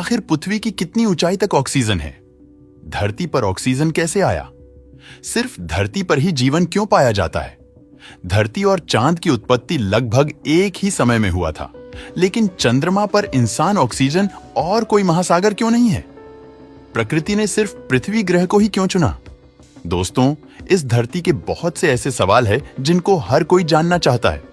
आखिर पृथ्वी की कितनी ऊंचाई तक ऑक्सीजन है? धरती पर ऑक्सीजन कैसे आया? सिर्फ धरती पर ही जीवन क्यों पाया जाता है? धरती और चांद की उत्पत्ति लगभग एक ही समय में हुआ था, लेकिन चंद्रमा पर इंसान, ऑक्सीजन और कोई महासागर क्यों नहीं है? प्रकृति ने सिर्फ पृथ्वी ग्रह को ही क्यों चुना? दोस्तों, इस धरती के बहुत से ऐसे सवाल हैं जिनको हर कोई जानना चाहता है।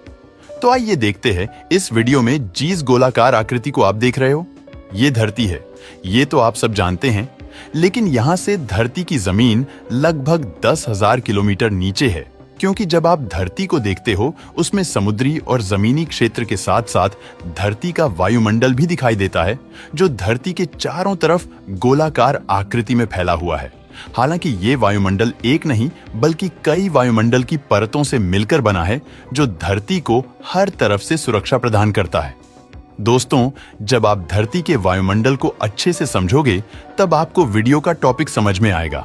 तो आइए देखते हैं इस वीडियो में जिस गोलाकार आकृति को आप देख रहे हो, ये धरती है। ये तो आप सब जानते हैं, लेकिन यहां से धरती की जमीन लगभग 10,000 किलोमीटर नीचे है, क्योंकि जब आप धरती को देखते हो उसमें समुद्री और जमीनी क्षेत्र के साथ साथ धरती का वायुमंडल भी दिखाई देता है, जो धरती के चारों तरफ गोलाकार आकृति में फैला हुआ है। हालांकि ये वायुमंडल एक नहीं बल्कि कई वायुमंडल की परतों से मिलकर बना है, जो धरती को हर तरफ से सुरक्षा प्रदान करता है। दोस्तों, जब आप धरती के वायुमंडल को अच्छे से समझोगे तब आपको वीडियो का टॉपिक समझ में आएगा।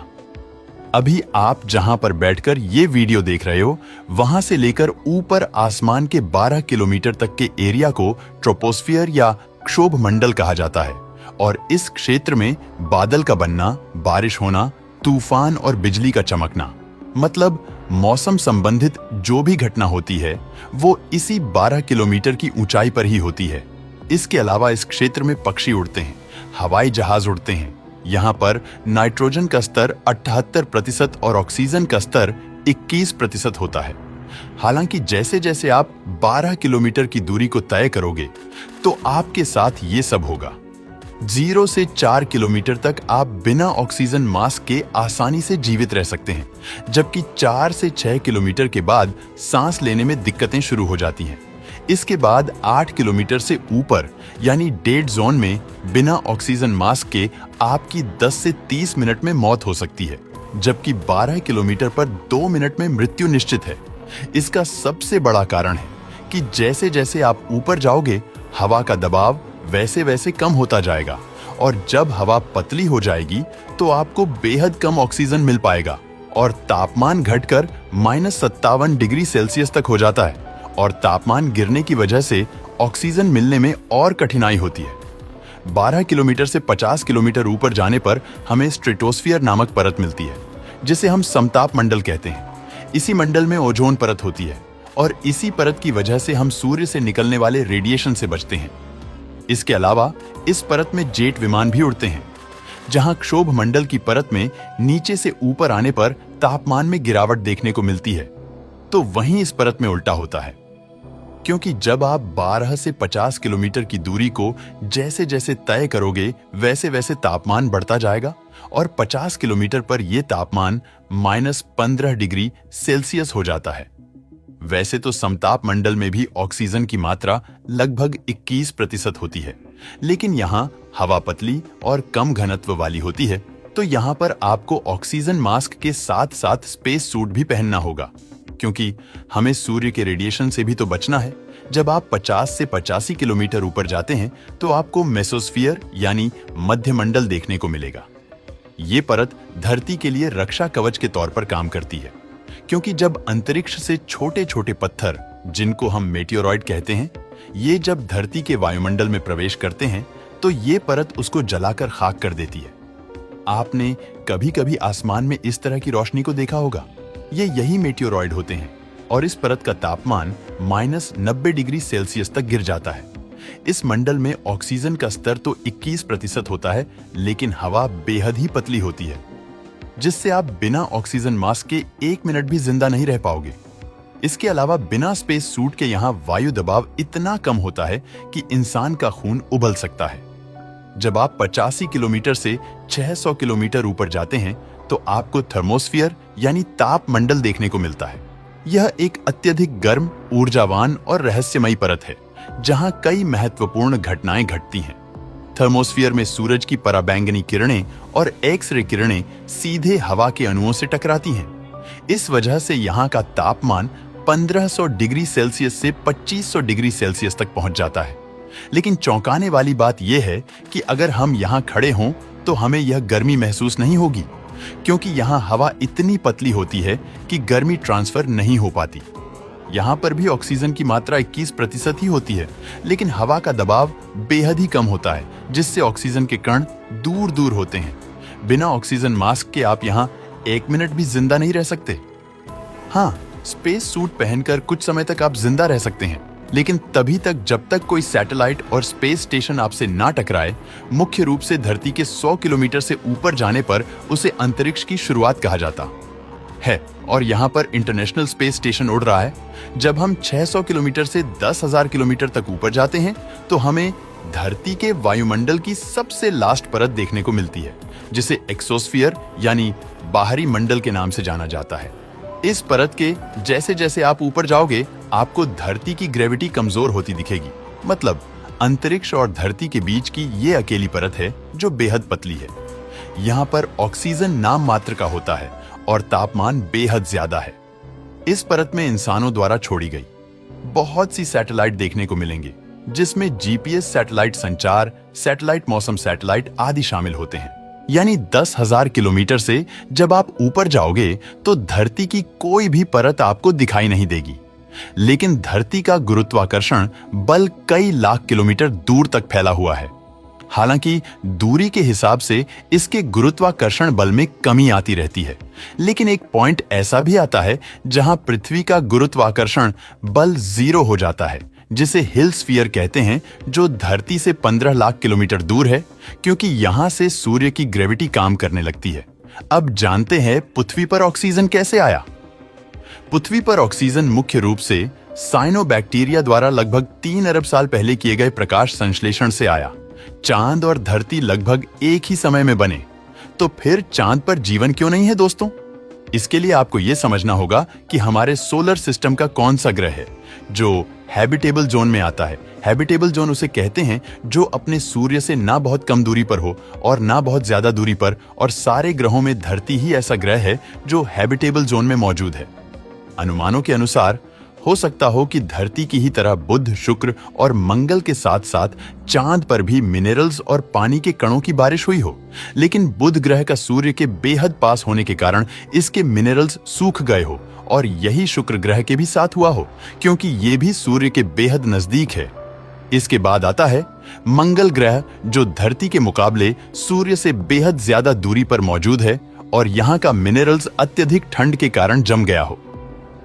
अभी आप जहां पर बैठकर ये वीडियो देख रहे हो, वहां से लेकर ऊपर आसमान के 12 किलोमीटर तक के एरिया को ट्रोपोस्फियर या क्षोभ मंडल कहा जाता है। और इस क्षेत्र में बादल का बनना, बारिश होना, तूफान और बिजली का चमकना, मतलब मौसम संबंधित जो भी घटना होती है वो इसी 12 किलोमीटर की ऊंचाई पर ही होती है। इसके अलावा इस क्षेत्र में पक्षी उड़ते हैं, हवाई जहाज उड़ते हैं। यहाँ पर नाइट्रोजन का स्तर 78% और ऑक्सीजन का स्तर 21% होता है। हालांकि जैसे जैसे आप 12 किलोमीटर की दूरी को तय करोगे तो आपके साथ ये सब होगा। 0 से 4 किलोमीटर तक आप बिना ऑक्सीजन मास्क के आसानी से जीवित रह सकते हैं, जबकि 4 से 6 किलोमीटर के बाद सांस लेने में दिक्कतें शुरू हो जाती हैं। इसके बाद 8 किलोमीटर से ऊपर यानी डेड जोन में बिना ऑक्सीजन मास्क के आपकी 10 से 30 मिनट में मौत हो सकती है, जबकि 12 किलोमीटर पर 2 मिनट में मृत्यु निश्चित है। इसका सबसे बड़ा कारण है कि जैसे जैसे आप ऊपर जाओगे, हवा का दबाव वैसे वैसे कम होता जाएगा, और जब हवा पतली हो जाएगी तो आपको बेहद कम ऑक्सीजन मिल पाएगा और तापमान घटकर -57 डिग्री सेल्सियस तक हो जाता है। और तापमान गिरने की वजह से ऑक्सीजन मिलने में और कठिनाई होती है। 12 किलोमीटर से 50 किलोमीटर ऊपर जाने पर हमें स्ट्रेटोस्फियर नामक परत मिलती है, जिसे हम समताप मंडल कहते हैं। इसी मंडल में ओजोन परत होती है और इसी परत की वजह से हम सूर्य से निकलने वाले रेडिएशन से बचते हैं। इसके अलावा इस परत में जेट विमान भी उड़ते हैं। जहां क्षोभ मंडल की परत में नीचे से ऊपर आने पर तापमान में गिरावट देखने को मिलती है, तो वहीं इस परत में उल्टा होता है, क्योंकि जब आप 12 से 50 किलोमीटर की दूरी को जैसे जैसे तय करोगे वैसे वैसे तापमान बढ़ता जाएगा और 50 किलोमीटर पर यह तापमान -15 डिग्री सेल्सियस हो जाता है। वैसे तो समताप मंडल में भी ऑक्सीजन की मात्रा लगभग 21% होती है, लेकिन यहाँ हवा पतली और कम घनत्व वाली होती है, तो यहाँ पर आपको ऑक्सीजन मास्क के साथ साथ स्पेस सूट भी पहनना होगा, क्योंकि हमें सूर्य के रेडिएशन से भी तो बचना है। जब आप 50 से 85 किलोमीटर ऊपर जाते हैं तो आपको मेसोस्फियर यानी मध्यमंडल देखने को मिलेगा। ये परत धरती के लिए रक्षा कवच के तौर पर काम करती है, क्योंकि जब अंतरिक्ष से छोटे छोटे पत्थर, जिनको हम मेटियोरॉइड कहते हैं, ये जब धरती के वायुमंडल में प्रवेश करते हैं तो ये परत उसको जलाकर खाक कर देती है। आपने कभी कभी आसमान में इस तरह की रोशनी को देखा होगा। ये यही मेटियोरॉइड होते हैं और इस परत का तापमान -90 डिग्री सेल्सियस तक गिर जाता है। इस मंडल में ऑक्सीजन का स्तर तो 21% होता है, लेकिन हवा बेहद ही पतली होती है, जिससे आप बिना ऑक्सीजन मास्क के 1 मिनट भी जिंदा नहीं रह पाओगे। इसके अलावा बिना स्पेस सूट के यहाँ वायु दबाव इतना कम होता है कि इंसान का खून उबल सकता है। जब आप 85 किलोमीटर से 600 किलोमीटर ऊपर जाते हैं तो आपको थर्मोस्फियर यानी ताप मंडल देखने को मिलता है। यह एक अत्यधिक गर्म, ऊर्जावान और रहस्यमयी परत है, जहां कई महत्वपूर्ण घटनाएं घटती हैं। थर्मोस्फियर में सूरज की पराबैंगनी किरणें और एक्स-रे किरणें सीधे हवा के अणुओं से टकराती हैं। इस वजह से यहाँ का तापमान 1500 डिग्री सेल्सियस से 2500 डिग्री सेल्सियस तक पहुंच जाता है। लेकिन चौंकाने वाली बात यह है कि अगर हम यहाँ खड़े हों तो हमें यह गर्मी महसूस नहीं होगी, क्योंकि यहाँ हवा इतनी पतली होती है कि गर्मी ट्रांसफर नहीं हो पाती। यहाँ पर भी ऑक्सीजन की मात्रा 21% ही होती है, लेकिन हवा का दबाव बेहद ही कम होता है, जिससे ऑक्सीजन के कण दूर दूर होते हैं। बिना ऑक्सीजन मास्क के आप यहाँ 1 मिनट भी जिंदा नहीं रह सकते। हाँ, स्पेस सूट पहनकर कुछ समय तक आप जिंदा रह सकते हैं, लेकिन तभी तक जब तक कोई सैटेलाइट और स्पेस स्टेशन आपसे ना टकराए। मुख्य रूप से धरती के 100 किलोमीटर से ऊपर जाने पर उसे अंतरिक्ष की शुरुआत कहा जाता है। और यहाँ पर इंटरनेशनल स्पेस स्टेशन उड़ रहा है। जब हम 600 किलोमीटर से 10,000 किलोमीटर तक ऊपर जाते हैं तो हमें धरती के वायुमंडल की सबसे लास्ट परत देखने को मिलती है, जिसे एक्सोस्फीयर यानी बाहरी मंडल के नाम से जाना जाता है। इस परत के जैसे जैसे आप ऊपर जाओगे, आपको धरती की ग्रेविटी कमजोर होती दिखेगी। मतलब अंतरिक्ष और धरती के बीच की ये अकेली परत है जो बेहद पतली है। यहाँ पर ऑक्सीजन नाम मात्र का होता है और तापमान बेहद ज्यादा है। इस परत में इंसानों द्वारा छोड़ी गई बहुत सी सैटेलाइट देखने को मिलेंगे, जिसमें जीपीएस सैटेलाइट, संचार सैटेलाइट, मौसम सैटेलाइट आदि शामिल होते हैं। यानी 10,000 किलोमीटर से जब आप ऊपर जाओगे तो धरती की कोई भी परत आपको दिखाई नहीं देगी, लेकिन धरती का गुरुत्वाकर्षण बल कई लाख किलोमीटर दूर तक फैला हुआ है। हालांकि दूरी के हिसाब से इसके गुरुत्वाकर्षण बल में कमी आती रहती है, लेकिन एक पॉइंट ऐसा भी आता है जहां पृथ्वी का गुरुत्वाकर्षण बल 0 हो जाता है, जिसे हिल स्फीयर कहते हैं, जो धरती से 15 लाख किलोमीटर दूर है, क्योंकि यहां से सूर्य की ग्रेविटी काम करने लगती है। अब जानते हैं पृथ्वी पर ऑक्सीजन कैसे आया। पृथ्वी पर ऑक्सीजन मुख्य रूप से साइनोबैक्टीरिया द्वारा लगभग 3 अरब साल पहले किए गए प्रकाश संश्लेषण से आया। चांद और धरती लगभग एक ही समय में बने, तो फिर चांद पर जीवन क्यों नहीं है दोस्तों? इसके लिए आपको यह समझना होगा कि हमारे सोलर सिस्टम का कौन सा ग्रह है जो हैबिटेबल जोन में आता है। हैबिटेबल जोन उसे कहते हैं जो अपने सूर्य से ना बहुत कम दूरी पर हो और ना बहुत ज्यादा दूरी पर, और सारे ग्रहों में धरती ही ऐसा ग्रह है जो हैबिटेबल जोन में मौजूद है। अनुमानों के अनुसार हो सकता हो कि धरती की ही तरह बुध, शुक्र और मंगल के साथ साथ चांद पर भी मिनरल्स और पानी के कणों की बारिश हुई हो, लेकिन बुध ग्रह का सूर्य के बेहद पास होने के कारण इसके मिनरल्स सूख गए हो, और यही शुक्र ग्रह के भी साथ हुआ हो, क्योंकि ये भी सूर्य के बेहद नजदीक है। इसके बाद आता है मंगल ग्रह, जो धरती के मुकाबले सूर्य से बेहद ज्यादा दूरी पर मौजूद है और यहाँ का मिनरल्स अत्यधिक ठंड के कारण जम गया हो।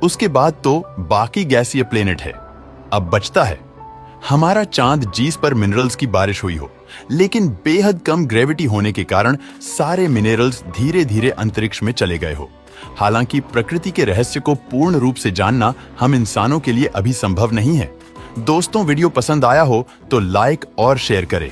उसके बाद तो बाकी गैसीय प्लेनेट है। अब बचता है हमारा चांद, जिस पर मिनरल्स की बारिश हुई हो, लेकिन बेहद कम ग्रेविटी होने के कारण सारे मिनरल्स धीरे धीरे अंतरिक्ष में चले गए हो। हालांकि प्रकृति के रहस्य को पूर्ण रूप से जानना हम इंसानों के लिए अभी संभव नहीं है। दोस्तों, वीडियो पसंद आया हो तो लाइक और शेयर करें।